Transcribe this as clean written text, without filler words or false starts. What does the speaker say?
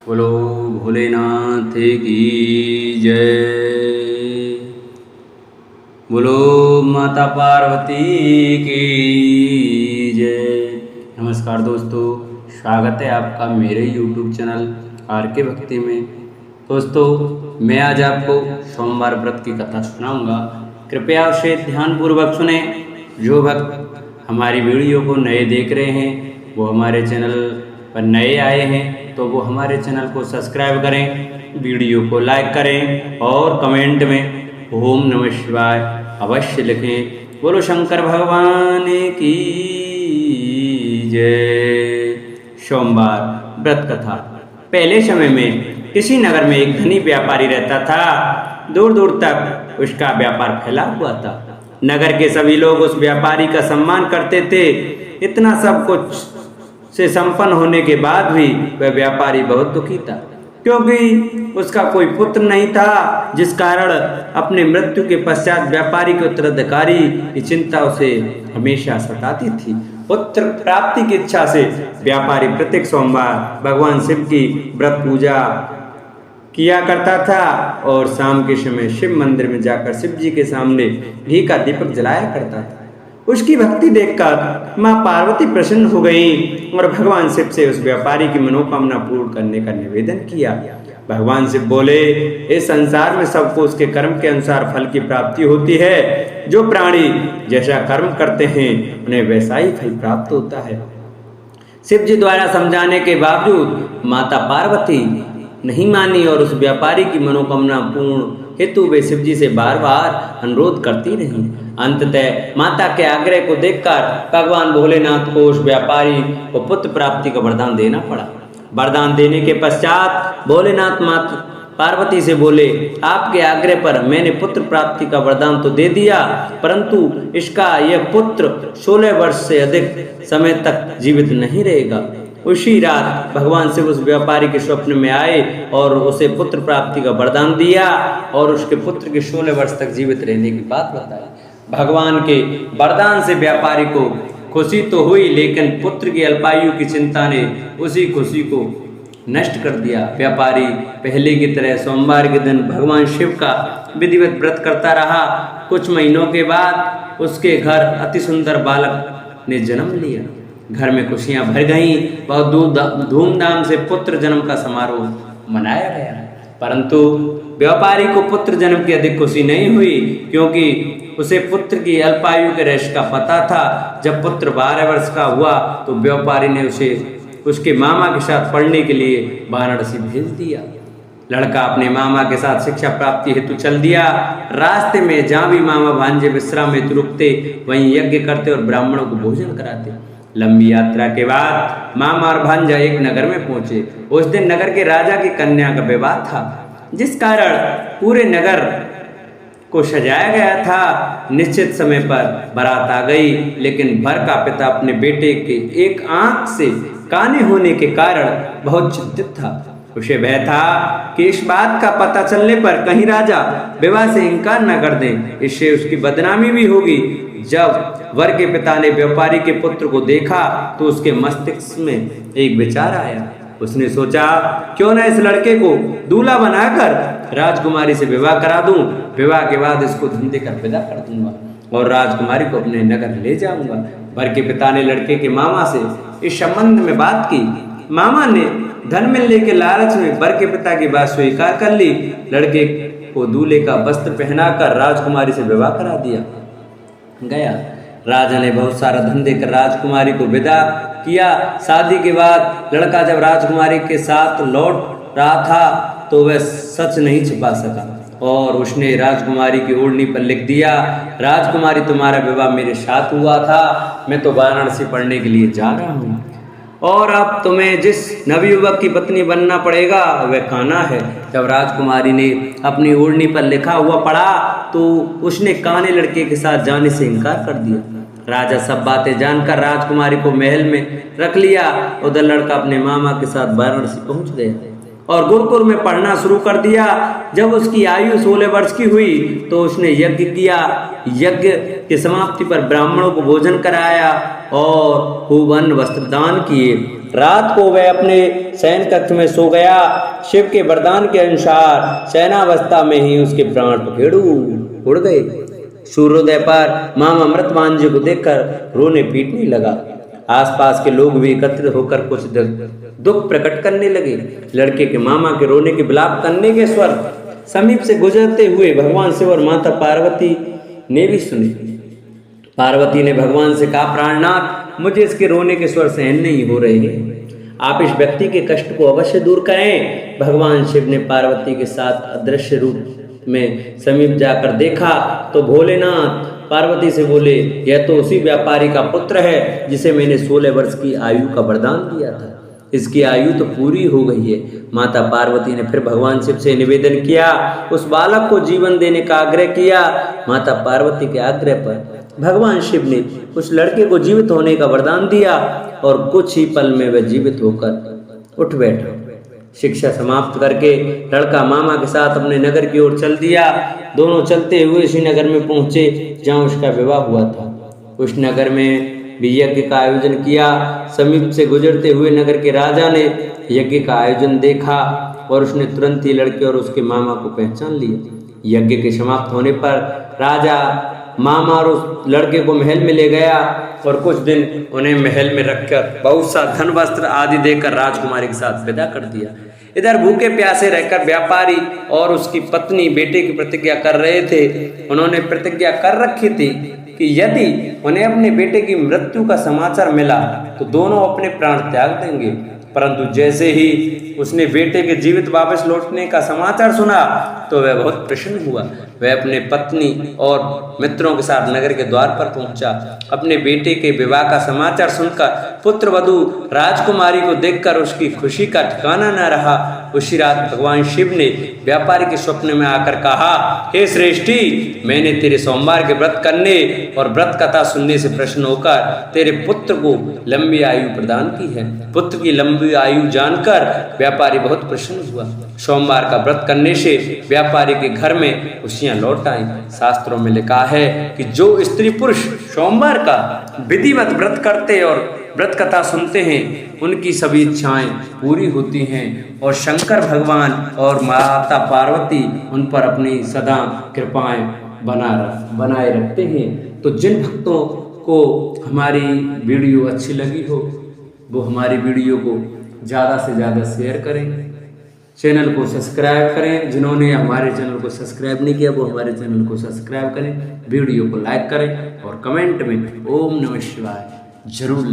बोलो भोलेनाथ की जय। बोलो माता पार्वती की जय। नमस्कार दोस्तों, स्वागत है आपका मेरे YouTube चैनल आर के भक्ति में। दोस्तों, मैं आज आपको सोमवार व्रत की कथा सुनाऊंगा। कृपया उसे ध्यानपूर्वक सुने। जो भक्त हमारी वीडियो को नए देख रहे हैं वो हमारे चैनल पर नए आए हैं तो वो हमारे चैनल को सब्सक्राइब करें, वीडियो को लाइक करें और कमेंट में ओम नमः शिवाय अवश्य लिखें। बोलो शंकर भगवान की जय। सोमवार व्रत कथा। पहले समय में किसी नगर में एक धनी व्यापारी रहता था। दूर दूर तक उसका व्यापार फैला हुआ था। नगर के सभी लोग उस व्यापारी का सम्मान करते थे। इतना सब कुछ से संपन्न होने के बाद भी वह व्यापारी बहुत दुखी था, क्योंकि उसका कोई पुत्र नहीं था, जिस कारण अपने मृत्यु के पश्चात व्यापारी के उत्तराधिकारी की चिंता उसे हमेशा सताती थी। पुत्र प्राप्ति की इच्छा से व्यापारी प्रत्येक सोमवार भगवान शिव की व्रत पूजा किया करता था और शाम के समय शिव मंदिर में जाकर शिव जी के सामने घी का दीपक जलाया करता था। उसकी भक्ति देखकर मां पार्वती प्रसन्न हो गई और भगवान शिव से उस व्यापारी की मनोकामना पूर्ण करने का निवेदन किया। भगवान शिव बोले, इस संसार में सबको उसके कर्म के अनुसार फल की प्राप्ति होती है। जो प्राणी जैसा कर्म करते हैं उन्हें वैसा ही फल प्राप्त होता है। शिव जी द्वारा समझाने के बावजूद माता पार्वती नहीं मानी और उस व्यापारी की मनोकामना पूर्ण हेतु वे शिव जी से बार बार अनुरोध करती रहीं। अंततः माता के आग्रह को देखकर भगवान भोलेनाथ को उस व्यापारी को पुत्र प्राप्ति का वरदान देना पड़ा। वरदान देने के पश्चात भोलेनाथ माता पार्वती से बोले, आपके आग्रह पर मैंने पुत्र प्राप्ति का वरदान तो दे दिया, परंतु इसका यह पुत्र 16 वर्ष से अधिक समय तक जीवित नहीं रहेगा। उसी रात भगवान शिव उस व्यापारी के स्वप्न में आए और उसे पुत्र प्राप्ति का वरदान दिया और उसके पुत्र के 16 वर्ष तक जीवित रहने की बात बताई। भगवान के वरदान से व्यापारी को खुशी तो हुई, लेकिन पुत्र की अल्पायु की चिंता ने उसी खुशी को नष्ट कर दिया। व्यापारी पहले की तरह सोमवार के दिन भगवान शिव का विधिवत व्रत करता रहा। कुछ महीनों के बाद उसके घर अति सुंदर बालक ने जन्म लिया। घर में खुशियां भर गईं। बहुत धूमधाम से पुत्र जन्म का समारोह मनाया गया, परंतु व्यापारी को पुत्र जन्म की अधिक खुशी नहीं हुई, क्योंकि उसे पुत्र की अल्पायु के रहस्य का पता था। जब पुत्र 12 वर्ष का हुआ तो व्यापारी ने उसे उसके मामा के साथ पढ़ने के लिए वाराणसी भेज दिया। लड़का अपने मामा के साथ शिक्षा प्राप्ति हेतु चल दिया। रास्ते में जहाँ भी मामा भांजे विश्राम हेतु रुकते वहीं यज्ञ करते और ब्राह्मणों को भोजन कराते। लंबी यात्रा के बाद मामा और भांजा एक नगर में पहुंचे। उस दिन नगर के राजा की कन्या का विवाह था, जिस कारण पूरे नगर को सजाया गया था। निश्चित समय पर बारात आ गई, लेकिन वर का पिता अपने बेटे के एक आंख से काने होने के कारण बहुत चिंतित था। उसे भय था कि इस बात का पता चलने पर कहीं राजा विवाह से इनकार न कर दें, इससे उसकी बदनामी भी होगी। जब वर के पिता ने व्यापारी के पुत्र को देखा तो उसके मस्तिष्क में एक विचार आया। उसने सोचा, क्यों न इस लड़के को दूल्हा बनाकर राजकुमारी से विवाह करा दूं। विवाह के बाद इसको धन देकर विदा कर दूंगा और राजकुमारी को अपने नगर ले जाऊंगा। वर के पिता ने लड़के के मामा से इस संबंध में बात की। मामा ने धन मिलने के लालच में वर के पिता की बात स्वीकार कर ली। लड़के को दूल्हे का वस्त्र पहनाकर राजकुमारी से विवाह करा दिया गया। राजा ने बहुत सारा धन देकर राजकुमारी को विदा किया। शादी के बाद लड़का जब राजकुमारी के साथ लौट रहा था तो वह सच नहीं छिपा सका और उसने राजकुमारी की ओढ़नी पर लिख दिया, राजकुमारी तुम्हारा विवाह मेरे साथ हुआ था, मैं तो वाराणसी पढ़ने के लिए जा रहा हूँ और अब तुम्हें जिस नवयुवक की पत्नी बनना पड़ेगा वह कान्हा है। जब राजकुमारी ने अपनी ओढ़नी पर लिखा हुआ पढ़ा तो उसने काने लड़के के साथ जाने से इनकार कर दिया। राजा सब बातें जानकर राजकुमारी को महल में रख लिया। उधर लड़का अपने मामा के साथ वाराणसी पहुंच गया और गुरुकुल में पढ़ना शुरू कर दिया। जब उसकी आयु 16 वर्ष की हुई तो उसने यज्ञ किया। यज्ञ की समाप्ति पर ब्राह्मणों को भोजन कराया और खूब अन्न वस्त्र दान किए। रात को वह अपने शयन कक्ष में सो गया। शिव के वरदान के अनुसार शयनावस्था में ही उसके प्राण पखेड़ू उड़ गए। सूर्योदय पर मामा अमृतवान जी को देखकर रोने पीटने लगा। आसपास के लोग भी एकत्रित होकर कुछ दुख प्रकट करने लगे। लड़के के मामा के रोने के विलाप करने के स्वर समीप से गुजरते हुए भगवान शिव और माता पार्वती ने भी सुने। पार्वती ने भगवान से कहा, प्राणनाथ, मुझे इसके रोने के स्वर सहन नहीं हो रहे हैं, आप इस व्यक्ति के कष्ट को अवश्य दूर करें। भगवान शिव ने पार्वती के साथ अदृश्य रूप में समीप जाकर देखा तो भोलेनाथ पार्वती से बोले, यह तो उसी व्यापारी का पुत्र है जिसे मैंने 16 वर्ष की आयु का वरदान दिया था। इसकी आयु तो पूरी हो गई है। माता पार्वती ने फिर भगवान शिव से निवेदन किया, उस बालक को जीवन देने का आग्रह किया। माता पार्वती के आग्रह पर भगवान शिव ने उस लड़के को जीवित होने का वरदान दिया और कुछ ही पल में वह जीवित होकर उठ बैठा। शिक्षा समाप्त करके लड़का मामा के साथ अपने नगर की ओर चल दिया। दोनों चलते हुए उसी नगर में पहुंचे जहां उसका विवाह हुआ था। उस नगर में भी यज्ञ का आयोजन किया। समीप से गुजरते हुए नगर के राजा ने यज्ञ का आयोजन देखा और उसने तुरंत ही लड़के और उसके मामा को पहचान लिया। यज्ञ के समाप्त होने पर राजा मामा और उस लड़के को महल में ले गया और कुछ दिन उन्हें महल में रखकर बहुत सा धन वस्त्र आदि देकर राजकुमारी के साथ विदा कर दिया। इधर भूखे प्यासे रहकर व्यापारी और उसकी पत्नी बेटे की प्रतिज्ञा कर रहे थे। उन्होंने प्रतिज्ञा कर रखी थी कि यदि उन्हें अपने बेटे की मृत्यु का समाचार मिला तो दोनों अपने प्राण त्याग देंगे। परंतु जैसे ही उसने बेटे के जीवित वापस लौटने का समाचार सुना तो वह बहुत प्रसन्न हुआ। वह अपने पत्नी और मित्रों के साथ नगर के द्वार पर पहुंचा। अपने बेटे के विवाह का समाचार सुनकर पुत्र वधू राजकुमारी को देखकर उसकी खुशी का ठिकाना न रहा। उसी रात भगवान शिव ने व्यापारी के स्वप्न में आकर कहा, हे श्रेष्ठी, मैंने तेरे सोमवार के व्रत करने और व्रत कथा सुनने से प्रसन्न होकर तेरे पुत्र को लंबी आयु प्रदान की है। पुत्र की लंबी आयु जानकर व्यापारी बहुत प्रसन्न हुआ। सोमवार का व्रत करने से व्यापारी के घर में खुशियां लौट आई। शास्त्रों में लिखा है कि जो स्त्री पुरुष सोमवार का विधिवत व्रत करते और व्रत कथा सुनते हैं उनकी सभी इच्छाएं पूरी होती हैं और शंकर भगवान और माता पार्वती उन पर अपनी सदा कृपाएं बनाए रखते हैं। तो जिन भक्तों को हमारी वीडियो अच्छी लगी हो वो हमारी वीडियो को ज़्यादा से ज़्यादा शेयर करें, चैनल को सब्सक्राइब करें। जिन्होंने हमारे चैनल को सब्सक्राइब नहीं किया वो हमारे चैनल को सब्सक्राइब करें, वीडियो को लाइक करें और कमेंट में ओम नमः शिवाय जरूर